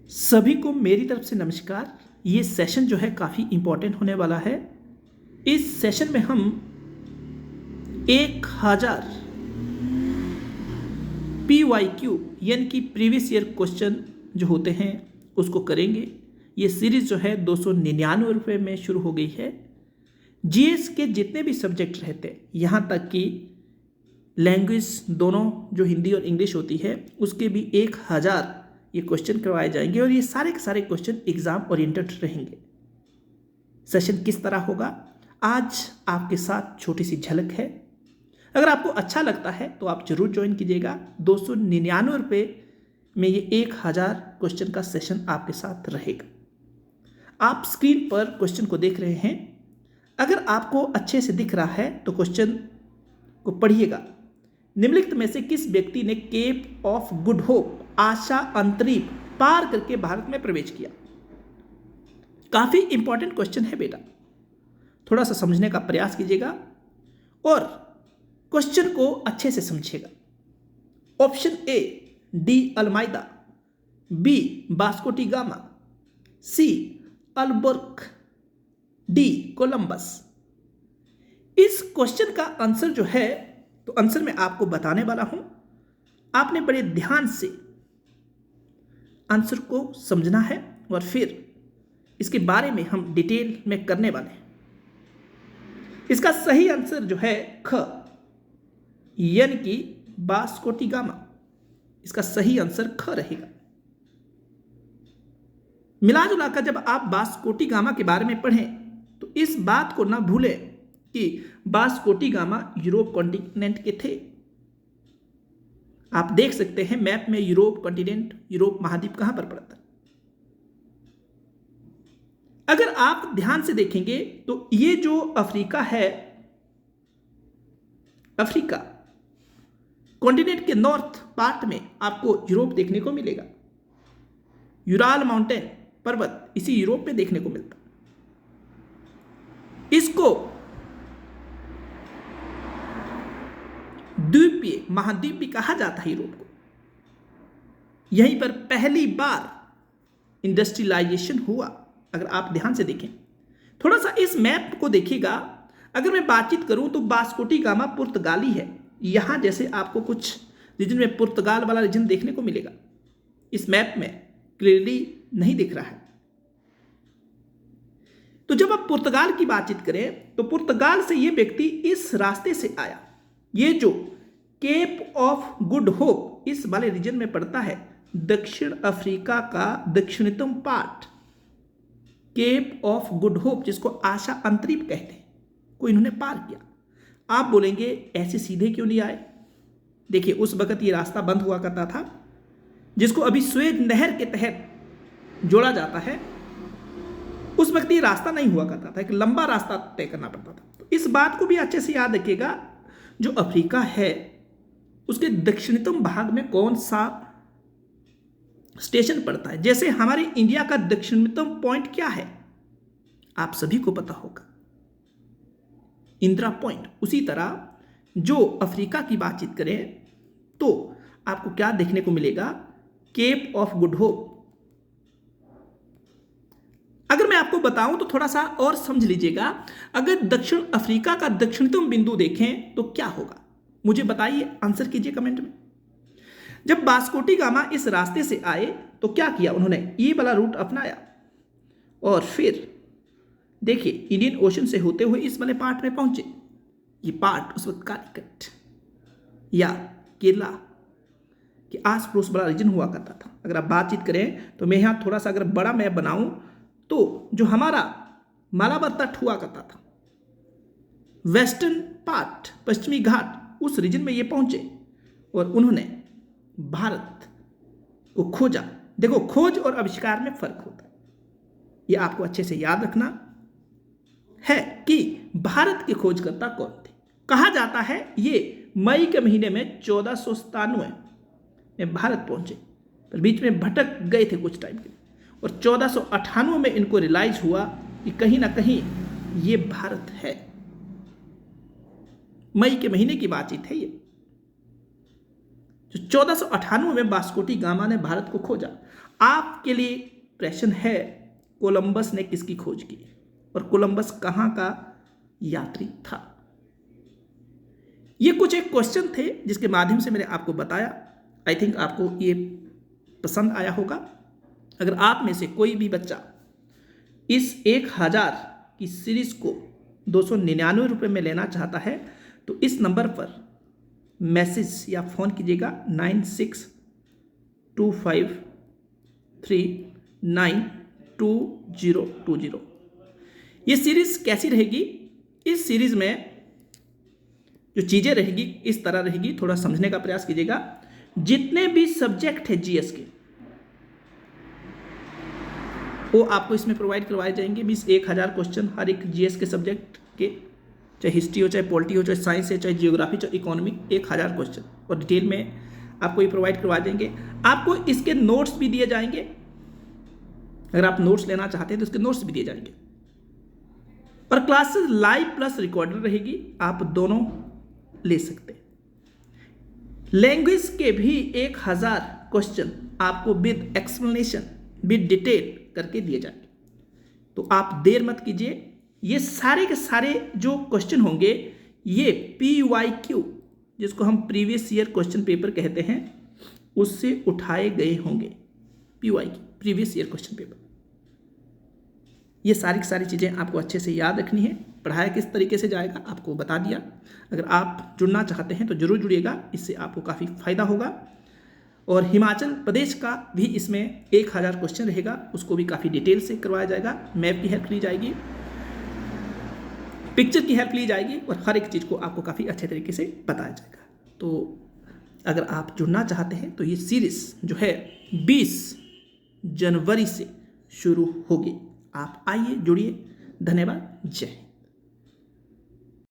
सभी को मेरी तरफ से नमस्कार। ये सेशन जो है काफ़ी इम्पोर्टेंट होने वाला है। इस सेशन में हम 1000 PYQ यानी कि प्रीवियस ईयर क्वेश्चन जो होते हैं उसको करेंगे। ये सीरीज़ जो है 299 रुपये में शुरू हो गई है। जीएस के जितने भी सब्जेक्ट रहते हैं, यहाँ तक कि लैंग्वेज दोनों जो हिंदी और इंग्लिश होती है उसके भी 1000 ये क्वेश्चन करवाए जाएंगे और ये सारे के सारे क्वेश्चन एग्जाम ओरिएंटेड रहेंगे। सेशन किस तरह होगा, आज आपके साथ छोटी सी झलक है। अगर आपको अच्छा लगता है तो आप जरूर ज्वाइन कीजिएगा। 299 रुपये में ये 1000 क्वेश्चन का सेशन आपके साथ रहेगा। आप स्क्रीन पर क्वेश्चन को देख रहे हैं। अगर आपको अच्छे से दिख रहा है तो क्वेश्चन को पढ़िएगा। निम्नलिखित में से किस व्यक्ति ने केप ऑफ गुड होप आशा अंतरीप पार करके भारत में प्रवेश किया? काफी इंपॉर्टेंट क्वेश्चन है बेटा, थोड़ा सा समझने का प्रयास कीजिएगा और क्वेश्चन को अच्छे से समझिएगा। Option A de Almeida, B Vasco da Gama, C Albuquerque, D Columbus. इस क्वेश्चन का आंसर जो है तो आंसर मैं आपको बताने वाला हूं। आपने बड़े ध्यान से आंसर को समझना है और फिर इसके बारे में हम डिटेल में करने वाले हैं। इसका सही आंसर जो है ख यानी कि वास्को डी गामा। इसका सही आंसर ख रहेगा। मिला जुला कर जब आप वास्को डी गामा के बारे में पढ़ें तो इस बात को ना भूलें कि Vasco da gamma Europe continent के थे। आप देख सकते हैं मैप में यूरोप कॉन्टिनेंट, यूरोप महाद्वीप कहां पर पड़ता है। अगर आप ध्यान से देखेंगे तो ये जो अफ्रीका है, अफ्रीका कॉन्टिनेंट के नॉर्थ पार्ट में आपको यूरोप देखने को मिलेगा। यूराल माउंटेन पर्वत इसी यूरोप में देखने को मिलता। इसको द्वीपीय महाद्वीप भी कहा जाता है यूरोप को। यहीं पर पहली बार इंडस्ट्रियलाइजेशन हुआ। अगर आप ध्यान से देखें, थोड़ा सा इस मैप को देखिएगा। अगर मैं बातचीत करूं तो वास्को डी गामा पुर्तगाली है। यहां जैसे आपको कुछ रीजन में पुर्तगाल वाला रीजन देखने को मिलेगा, इस मैप में क्लियरली नहीं दिख रहा है। तो जब आप पुर्तगाल की बातचीत करें तो पुर्तगाल से यह व्यक्ति इस रास्ते से आया। ये जो केप ऑफ गुड होप इस वाले रीजन में पड़ता है, दक्षिण अफ्रीका का दक्षिणतम part, Cape of Good Hope जिसको आशा अंतरीप कहते हैं, को इन्होंने पार किया। आप बोलेंगे ऐसे सीधे क्यों नहीं आए? देखिए उस वक्त ये रास्ता बंद हुआ करता था, जिसको अभी स्वेज नहर के तहत जोड़ा जाता है। उस वक्त ये रास्ता नहीं हुआ करता था, एक लंबा रास्ता तय करना पड़ता था। तो इस बात को भी अच्छे से याद रखिएगा, जो अफ्रीका है उसके दक्षिणतम भाग में कौन सा स्टेशन पड़ता है। जैसे हमारे इंडिया का दक्षिणतम पॉइंट क्या है आप सभी को पता होगा, इंदिरा पॉइंट। उसी तरह जो अफ्रीका की बातचीत करें तो आपको क्या देखने को मिलेगा, केप ऑफ गुड होप। अगर मैं आपको बताऊं तो थोड़ा सा और समझ लीजिएगा। अगर दक्षिण अफ्रीका का दक्षिणतम बिंदु देखें तो क्या होगा, मुझे बताइए, आंसर कीजिए कमेंट में। जब वास्को डी गामा इस रास्ते से आए तो क्या किया उन्होंने, ये वाला रूट अपनाया और फिर देखिए इंडियन ओशन से होते हुए इस वाले पार्ट में पहुंचे। ये पार्ट उस वक्त कालीकट या केरला के आस पड़ोस वाला रीजन हुआ करता था। अगर आप बातचीत करें तो मैं यहाँ थोड़ा सा अगर बड़ा मैप बनाऊं तो जो हमारा मालाबार तट हुआ करता था, वेस्टर्न पार्ट, पश्चिमी घाट, उस रीजन में ये पहुंचे और उन्होंने भारत को खोजा। देखो खोज और आविष्कार में फर्क होता है, ये आपको अच्छे से याद रखना है कि भारत के खोजकर्ता कौन थे। कहा जाता है ये मई के महीने में 1497 में भारत पहुंचे, पर बीच में भटक गए थे कुछ टाइम के लिए और 1498 में इनको रियलाइज हुआ कि कहीं ना कहीं ये भारत है। मई के महीने की बातचीत है ये। जो 1498 में वास्को डी गामा ने भारत को खोजा। आपके लिए प्रश्न है, कोलंबस ने किसकी खोज की और कोलंबस कहाँ का यात्री था। ये कुछ एक क्वेश्चन थे जिसके माध्यम से मैंने आपको बताया। आई थिंक आपको ये पसंद आया होगा। अगर आप में से कोई भी बच्चा इस 1000 की सीरीज को 299 रुपये में लेना चाहता है तो इस नंबर पर मैसेज या फ़ोन कीजिएगा 9625392020। ये सीरीज़ कैसी रहेगी? इस सीरीज़ में जो चीज़ें रहेगी इस तरह रहेगी, थोड़ा समझने का प्रयास कीजिएगा। जितने भी सब्जेक्ट है जीएस के वो आपको इसमें प्रोवाइड करवाए जाएंगे। 1000 क्वेश्चन हर एक जीएस के सब्जेक्ट के, चाहे हिस्ट्री हो, चाहे पॉलिटी हो, चाहे साइंस है, चाहे जियोग्राफी, चाहे इकोनॉमी, 1000 क्वेश्चन और डिटेल में आपको ये प्रोवाइड करवा देंगे। आपको इसके नोट्स भी दिए जाएंगे। अगर आप नोट्स लेना चाहते हैं तो इसके नोट्स भी दिए जाएंगे। और क्लासेस लाइव प्लस रिकॉर्डर रहेगी, आप दोनों ले सकते हैं। लैंग्वेज के भी 1000 क्वेश्चन आपको विद एक्सप्लेनेशन, विद डिटेल करके दिए जाएंगे। तो आप देर मत कीजिए। ये सारे के सारे जो क्वेश्चन होंगे ये PYQ, जिसको हम प्रीवियस ईयर क्वेश्चन पेपर कहते हैं, उससे उठाए गए होंगे। PYQ previous year question paper. ये सारी की सारी चीज़ें आपको अच्छे से याद रखनी है। पढ़ाया किस तरीके से जाएगा आपको बता दिया। अगर आप जुड़ना चाहते हैं तो जरूर जुड़िएगा, इससे आपको काफ़ी फायदा होगा। और हिमाचल प्रदेश का भी इसमें 1000 क्वेश्चन रहेगा, उसको भी काफ़ी डिटेल से करवाया जाएगा। मैप की हेल्प ली जाएगी, पिक्चर की हेल्प ली जाएगी और हर एक चीज़ को आपको काफ़ी अच्छे तरीके से बताया जाएगा। तो अगर आप जुड़ना चाहते हैं तो ये सीरीज़ जो है 20 जनवरी से शुरू होगी। आप आइए, जुड़िए। धन्यवाद। जय हिंद।